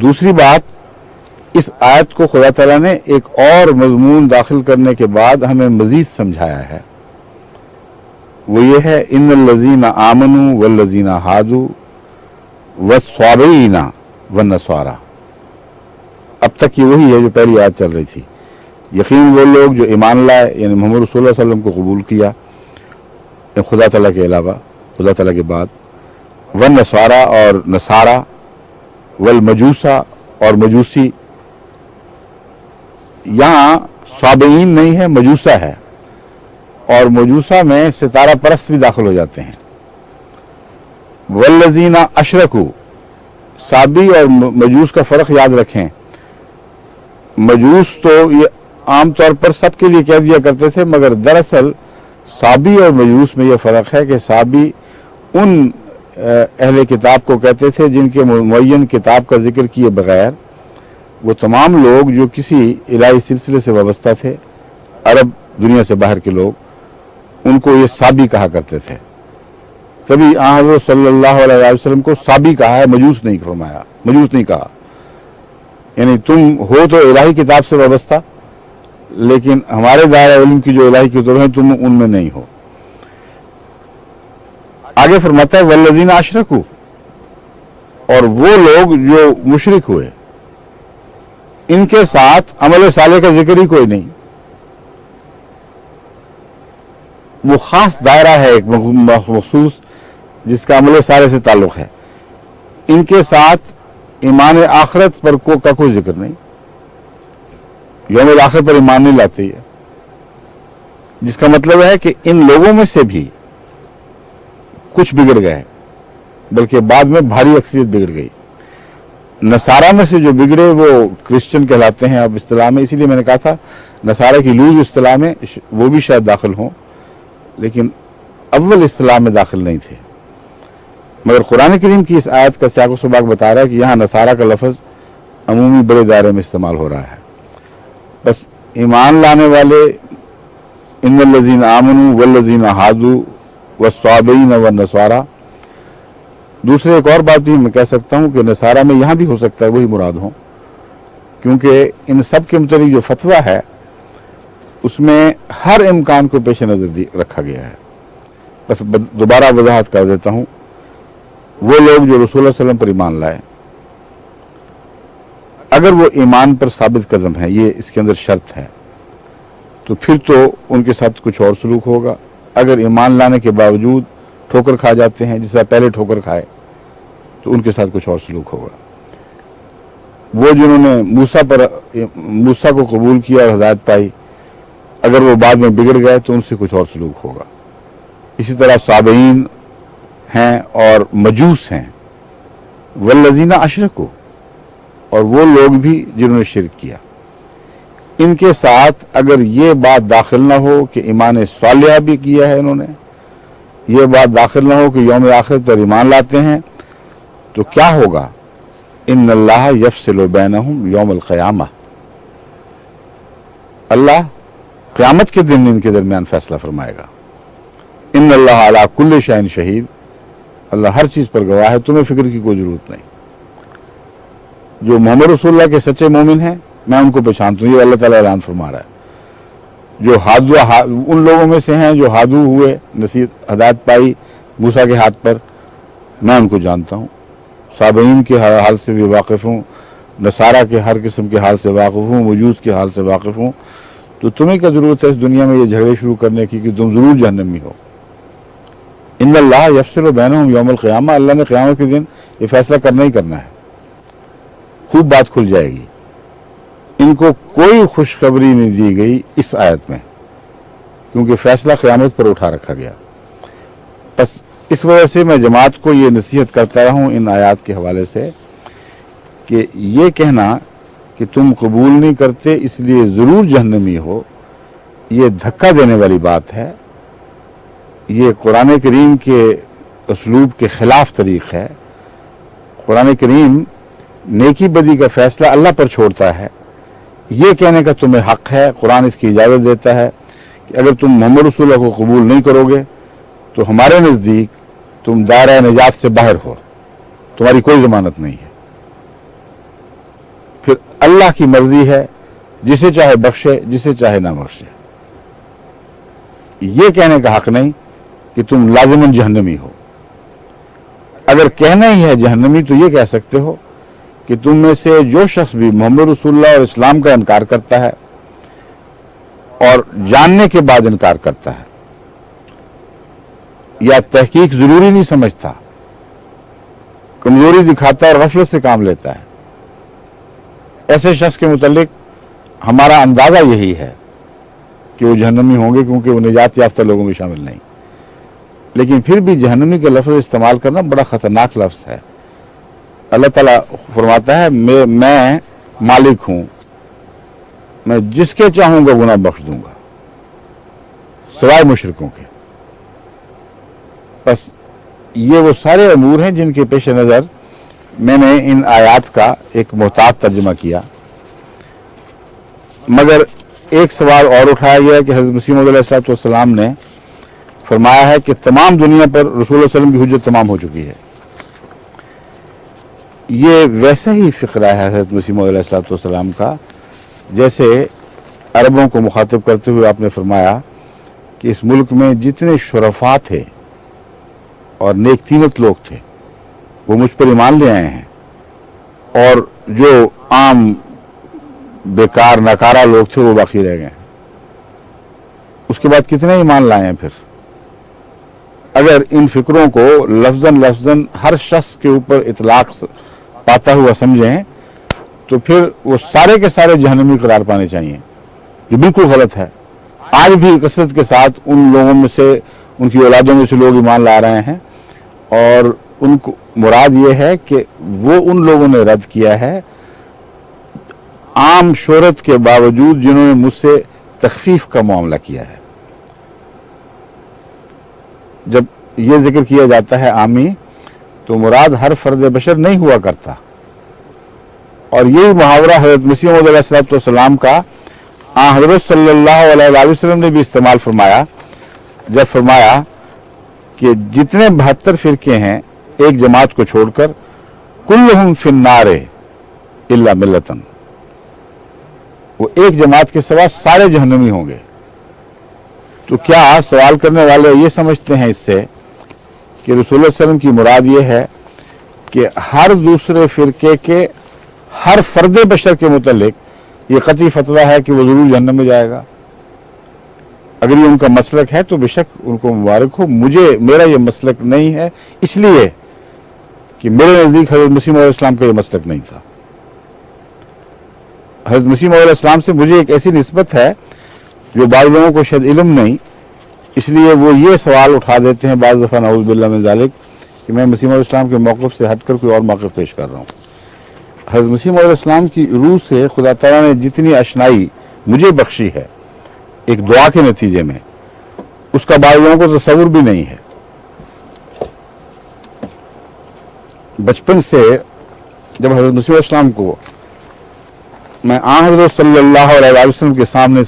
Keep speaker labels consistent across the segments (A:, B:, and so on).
A: دوسری بات، اس آیت کو خدا تعالیٰ نے ایک اور مضمون داخل کرنے کے بعد ہمیں مزید سمجھایا ہے، وہ یہ ہے ان الذین آمنوا والذین ہادوا والصابئین والنصارى۔ اب تک یہ وہی ہے جو پہلی آیت چل رہی تھی، یقین وہ لوگ جو ایمان لائے یعنی محمد رسول اللہ صلی اللہ علیہ وسلم کو قبول کیا خدا تعالیٰ کے علاوہ، خدا تعالیٰ کے بعد، والنصارى اور نصارہ، والمجوسہ اور مجوسی۔ یہاں صابئین نہیں ہے، مجوسہ ہے، اور مجوسہ میں ستارہ پرست بھی داخل ہو جاتے ہیں۔ والذین اشرکوا، صابی اور مجوس کا فرق یاد رکھیں۔ مجوس تو یہ عام طور پر سب کے لیے کہہ دیا کرتے تھے، مگر دراصل صابی اور مجوس میں یہ فرق ہے کہ صابی ان اہل کتاب کو کہتے تھے جن کے معین کتاب کا ذکر کیے بغیر وہ تمام لوگ جو کسی الہی سلسلے سے وابستہ تھے، عرب دنیا سے باہر کے لوگ، ان کو یہ صابی کہا کرتے تھے۔ تبھی حضرت صلی اللہ علیہ وسلم کو صابی کہا ہے، مجوس نہیں فرمایا، مجوس نہیں کہا۔ یعنی تم ہو تو الہی کتاب سے وابستہ، لیکن ہمارے دائرہ علم کی جو الہی کتب ہیں تم ان میں نہیں ہو۔ آگے فرماتا ہے والذین اشرکوا، اور وہ لوگ جو مشرک ہوئے، ان کے ساتھ عمل صالح کا ذکر ہی کوئی نہیں۔ وہ خاص دائرہ ہے ایک مخصوص جس کا عمل صالح سے تعلق ہے، ان کے ساتھ ایمان آخرت پر کا کوئی ذکر نہیں، یوم الآخر پر ایمان نہیں لاتے ہے، جس کا مطلب ہے کہ ان لوگوں میں سے بھی کچھ بگڑ گئے، بلکہ بعد میں بھاری اکثریت بگڑ گئی۔ نصارہ میں سے جو بگڑے وہ کرسچن کہلاتے ہیں اب اصطلاح میں، اسی لیے میں نے کہا تھا نصارہ کی لوز اصطلاح میں وہ بھی شاید داخل ہوں، لیکن اول اصطلاح میں داخل نہیں تھے۔ مگر قرآن کریم کی اس آیت کا سیاق و سباق بتا رہا ہے کہ یہاں نصارہ کا لفظ عمومی بڑے دائرے میں استعمال ہو رہا ہے۔ بس ایمان لانے والے ان الذین آمنوا والذین ہادوا والصابئین والنصارى۔ دوسرے ایک اور بات بھی میں کہہ سکتا ہوں کہ نصارہ میں یہاں بھی ہو سکتا ہے وہی مراد ہوں، کیونکہ ان سب کے متعلق جو فتویٰ ہے اس میں ہر امکان کو پیش نظر رکھا گیا ہے۔ بس دوبارہ وضاحت کر دیتا ہوں، وہ لوگ جو رسول اللہ صلی اللہ علیہ وسلم پر ایمان لائے، اگر وہ ایمان پر ثابت قدم ہیں، یہ اس کے اندر شرط ہے، تو پھر تو ان کے ساتھ کچھ اور سلوک ہوگا۔ اگر ایمان لانے کے باوجود ٹھوکر کھا جاتے ہیں، جس طرح پہلے ٹھوکر کھائے، تو ان کے ساتھ کچھ اور سلوک ہوگا۔ وہ جنہوں نے موسیٰ کو قبول کیا اور ہدایت پائی، اگر وہ بعد میں بگڑ گئے تو ان سے کچھ اور سلوک ہوگا۔ اسی طرح صابئین ہیں اور مجوس ہیں، والذین اشرکوا، اور وہ لوگ بھی جنہوں نے شرک کیا، ان کے ساتھ اگر یہ بات داخل نہ ہو کہ ایمان صالحہ بھی کیا ہے انہوں نے، یہ بات داخل نہ ہو کہ یوم آخرت پر ایمان لاتے ہیں، تو کیا ہوگا؟ ان اللہ یفصل بینہم یوم القیامہ، اللہ قیامت کے دن ان کے درمیان فیصلہ فرمائے گا۔ ان اللہ علی کل شیء شہید، اللہ ہر چیز پر گواہ ہے، تمہیں فکر کی کوئی ضرورت نہیں۔ جو محمد رسول اللہ کے سچے مومن ہیں میں ان کو پہچانتا ہوں، یہ اللہ تعالیٰ اعلان فرما رہا ہے۔ جو ان لوگوں میں سے ہیں جو ہادو ہوئے، نصیحت ہدایت پائی موسیٰ کے ہاتھ پر، میں ان کو جانتا ہوں۔ صابئین کے حال سے بھی واقف ہوں، نصارہ کے ہر قسم کے حال سے واقف ہوں، مجوس کے حال سے واقف ہوں۔ تو تمہیں کیا ضرورت ہے اس دنیا میں یہ جھگڑے شروع کرنے کی کہ تم ضرور جہنمی ہو؟ ان اللہ یفصل بینہم یوم القیامہ، اللہ نے قیامت کے دن یہ فیصلہ کرنا ہی کرنا ہے، خوب بات کھل جائے گی۔ ان کو کوئی خوشخبری نہیں دی گئی اس آیت میں، کیونکہ فیصلہ قیامت پر اٹھا رکھا گیا۔ بس اس وجہ سے میں جماعت کو یہ نصیحت کرتا رہا ہوں ان آیات کے حوالے سے کہ یہ کہنا کہ تم قبول نہیں کرتے اس لیے ضرور جہنمی ہو، یہ دھکا دینے والی بات ہے، یہ قرآن کریم کے اسلوب کے خلاف طریق ہے۔ قرآن کریم نیکی بدی کا فیصلہ اللہ پر چھوڑتا ہے، یہ کہنے کا تمہیں حق ہے، قرآن اس کی اجازت دیتا ہے کہ اگر تم محمد رسول اللہ کو قبول نہیں کرو گے تو ہمارے نزدیک تم دائرہ نجات سے باہر ہو، تمہاری کوئی ضمانت نہیں ہے۔ اللہ کی مرضی ہے، جسے چاہے بخشے جسے چاہے نہ بخشے۔ یہ کہنے کا حق نہیں کہ تم لازماً جہنمی ہو۔ اگر کہنا ہی ہے جہنمی تو یہ کہہ سکتے ہو کہ تم میں سے جو شخص بھی محمد رسول اللہ اور اسلام کا انکار کرتا ہے اور جاننے کے بعد انکار کرتا ہے یا تحقیق ضروری نہیں سمجھتا، کمزوری دکھاتا اور غفلت سے کام لیتا ہے، ایسے شخص کے متعلق ہمارا اندازہ یہی ہے کہ وہ جہنمی ہوں گے، کیونکہ وہ نجات یافتہ لوگوں میں شامل نہیں۔ لیکن پھر بھی جہنمی کا لفظ استعمال کرنا بڑا خطرناک لفظ ہے۔ اللہ تعالیٰ فرماتا ہے میں مالک ہوں، میں جس کے چاہوں گا گناہ بخش دوں گا سوائے مشرکوں کے۔ بس یہ وہ سارے امور ہیں جن کے پیش نظر میں نے ان آیات کا ایک محتاط ترجمہ کیا۔ مگر ایک سوال اور اٹھایا گیا کہ حضرت مسیح موعود علیہ السلام نے فرمایا ہے کہ تمام دنیا پر رسول اللہ صلی اللہ علیہ وسلم کی حجت تمام ہو چکی ہے۔ یہ ویسا ہی فقرہ ہے حضرت مسیح موعود علیہ السلام کا جیسے عربوں کو مخاطب کرتے ہوئے آپ نے فرمایا کہ اس ملک میں جتنے شرفاء تھے اور نیک تینت لوگ تھے وہ مجھ پر ایمان لے آئے ہیں، اور جو عام بیکار ناکارہ لوگ تھے وہ باقی رہ گئے ہیں۔ اس کے بعد کتنے ایمان لائے ہیں پھر؟ اگر ان فکروں کو لفظاً ہر شخص کے اوپر اطلاق پاتا ہوا سمجھیں تو پھر وہ سارے کے سارے جہنمی قرار پانے چاہیے، جو بالکل غلط ہے۔ آج بھی کثرت کے ساتھ ان لوگوں میں سے، ان کی اولادوں میں سے لوگ ایمان لا رہے ہیں، اور ان کو مراد یہ ہے کہ وہ ان لوگوں نے رد کیا ہے عام شہرت کے باوجود جنہوں نے مجھ سے تخفیف کا معاملہ کیا ہے۔ جب یہ ذکر کیا جاتا ہے عامی تو مراد ہر فرد بشر نہیں ہوا کرتا، اور یہی محاورہ حضرت مسیح موعود علیہ السلام کا حضرت صلی اللہ علیہ وسلم نے بھی استعمال فرمایا جب فرمایا کہ جتنے 72 فرقے ہیں ایک جماعت کو چھوڑ کر، کلہم فی النار الا ملتن، وہ ایک جماعت کے سوا سارے جہنمی ہوں گے۔ تو کیا سوال کرنے والے یہ سمجھتے ہیں اس سے کہ رسول اللہ صلی اللہ علیہ وسلم کی مراد یہ ہے کہ ہر دوسرے فرقے کے ہر فرد بشر کے متعلق یہ قطعی فتویٰ ہے کہ وہ ضرور جہنم میں جائے گا؟ اگر یہ ان کا مسلک ہے تو بے شک ان کو مبارک ہو، میرا یہ مسلک نہیں ہے، اس لیے کہ میرے نزدیک حضرت مسیح موعود علیہ السلام کا یہ مسلک نہیں تھا۔ حضرت مسیح موعود علیہ السلام سے مجھے ایک ایسی نسبت ہے جو بعض لوگوں کو شاید علم نہیں، اس لیے وہ یہ سوال اٹھا دیتے ہیں بعض دفعہ نعوذ باللہ من ذالک کہ میں مسیح موعود علیہ السلام کے موقف سے ہٹ کر کوئی اور موقف پیش کر رہا ہوں۔ حضرت مسیح موعود علیہ السلام کی روح سے خدا تعالیٰ نے جتنی اشنائی مجھے بخشی ہے ایک دعا کے نتیجے میں، اس کا بعض لوگوں کو تصور بھی نہیں ہے۔ بچپن سے جب حضرت مسیح علیہ السلام کو میں حضرت صلی اللہ علیہ وسلم کے سامنے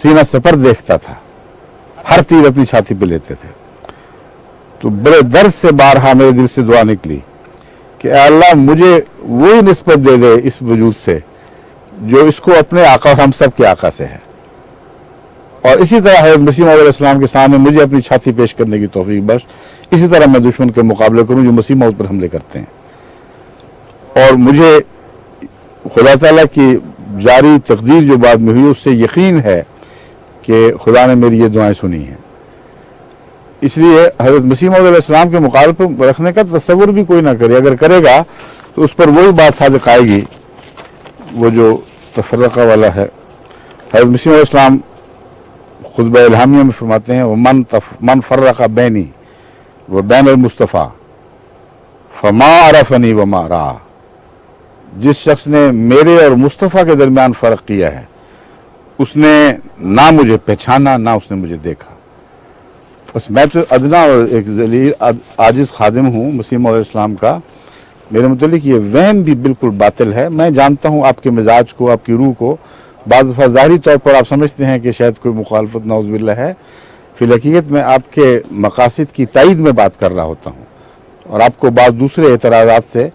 A: سینہ سپر دیکھتا تھا، ہر تیر اپنی چھاتی پہ لیتے تھے، تو بڑے درد سے بارہا میرے دل سے دعا نکلی کہ اے اللہ مجھے وہی نسبت دے دے اس وجود سے جو اس کو اپنے آقا اور ہم سب کے آقا سے ہے، اور اسی طرح حضرت مسیح موعود علیہ السلام کے سامنے مجھے اپنی چھاتی پیش کرنے کی توفیق بخش، اسی طرح میں دشمن کے مقابلے کروں جو مسیح موعود پر حملے کرتے ہیں۔ اور مجھے خدا تعالیٰ کی جاری تقدیر جو بعد میں ہوئی اس سے یقین ہے کہ خدا نے میری یہ دعائیں سنی ہیں۔ اس لیے حضرت مسیح موعود علیہ السلام کے مقابلے پر رکھنے کا تصور بھی کوئی نہ کرے، اگر کرے گا تو اس پر وہی بات صادق آئے گی وہ جو تفرقہ والا ہے۔ حضرت مسیح علیہ السلام خطبہ الہامیہ میں فرماتے ہیں من فرق بینی و بین المصطفیٰ فما عرفنی وما رآ، جس شخص نے میرے اور مصطفیٰ کے درمیان فرق کیا ہے اس نے نہ مجھے پہچانا نہ اس نے مجھے دیکھا۔ بس میں تو ادنا اور ایک ذلیل عاجز خادم ہوں مسیح موعود علیہ السلام کا، میرے متعلق یہ وہم بھی بالکل باطل ہے۔ میں جانتا ہوں آپ کے مزاج کو، آپ کی روح کو، بعض دفعہ ظاہری طور پر آپ سمجھتے ہیں کہ شاید کوئی مخالفت نعوذ باللہ ہے، فی الحقیقت میں آپ کے مقاصد کی تائید میں بات کر رہا ہوتا ہوں، اور آپ کو بعض دوسرے اعتراضات سے